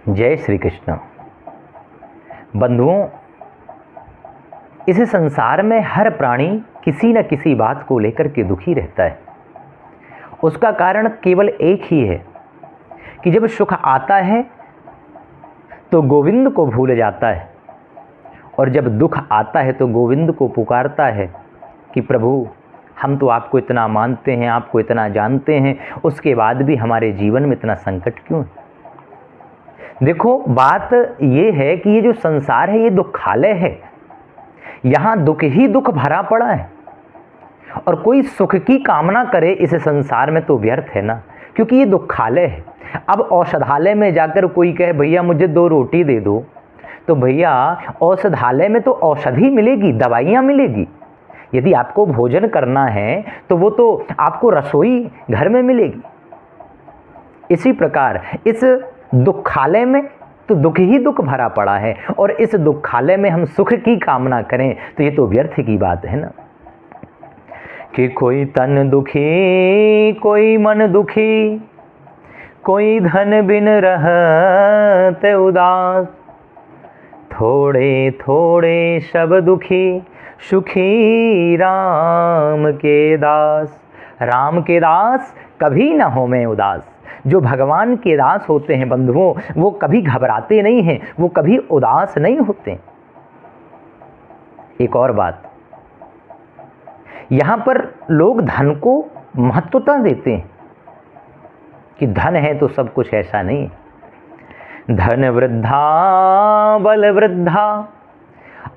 जय श्री कृष्ण। बंधुओं, इस संसार में हर प्राणी किसी न किसी बात को लेकर के दुखी रहता है। उसका कारण केवल एक ही है कि जब सुख आता है तो गोविंद को भूल जाता है, और जब दुख आता है तो गोविंद को पुकारता है कि प्रभु, हम तो आपको इतना मानते हैं, आपको इतना जानते हैं, उसके बाद भी हमारे जीवन में इतना संकट क्यों है। देखो, बात ये है कि ये जो संसार है ये दुखालय है। यहाँ दुख ही दुख भरा पड़ा है, और कोई सुख की कामना करे इस संसार में तो व्यर्थ है ना, क्योंकि ये दुखालय है। अब औषधालय में जाकर कोई कहे भैया मुझे 2 रोटी दे दो, तो भैया औषधालय में तो औषधि मिलेगी, दवाइयाँ मिलेगी। यदि आपको भोजन करना है तो वो तो आपको रसोई घर में मिलेगी। इसी प्रकार इस दुखालय में तो दुख ही दुख भरा पड़ा है, और इस दुखालय में हम सुख की कामना करें तो ये तो व्यर्थ की बात है ना। कि कोई तन दुखी, कोई मन दुखी, कोई धन बिन रहते उदास, थोड़े थोड़े सब दुखी, सुखी राम के दास। राम के दास कभी न हो मैं उदास। जो भगवान के दास होते हैं बंधुओं, वो कभी घबराते नहीं हैं, वो कभी उदास नहीं होते। एक और बात, यहाँ पर लोग धन को महत्वता देते हैं कि धन है तो सब कुछ, ऐसा नहीं। धन वृद्धा बल वृद्धा,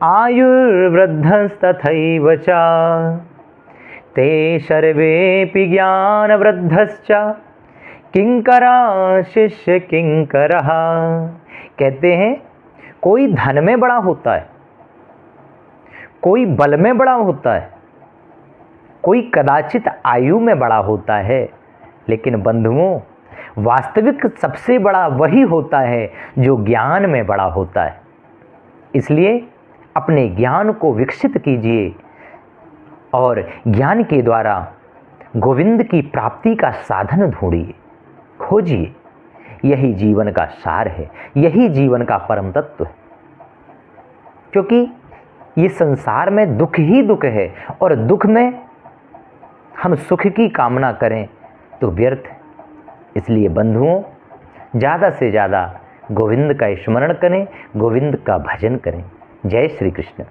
आयुर्वृद्धस्तथैव च, ते सर्वेऽपि ज्ञान वृद्धश्च, किंकरा शिष्य किंकरः। कहते हैं कोई धन में बड़ा होता है, कोई बल में बड़ा होता है, कोई कदाचित आयु में बड़ा होता है, लेकिन बंधुओं वास्तविक सबसे बड़ा वही होता है जो ज्ञान में बड़ा होता है। इसलिए अपने ज्ञान को विकसित कीजिए और ज्ञान के द्वारा गोविंद की प्राप्ति का साधन ढूंढिए, खोजिए। यही जीवन का सार है, यही जीवन का परम तत्व है। क्योंकि ये संसार में दुख ही दुख है, और दुख में हम सुख की कामना करें तो व्यर्थ है। इसलिए बंधुओं, ज़्यादा से ज़्यादा गोविंद का स्मरण करें, गोविंद का भजन करें। जय श्री कृष्ण।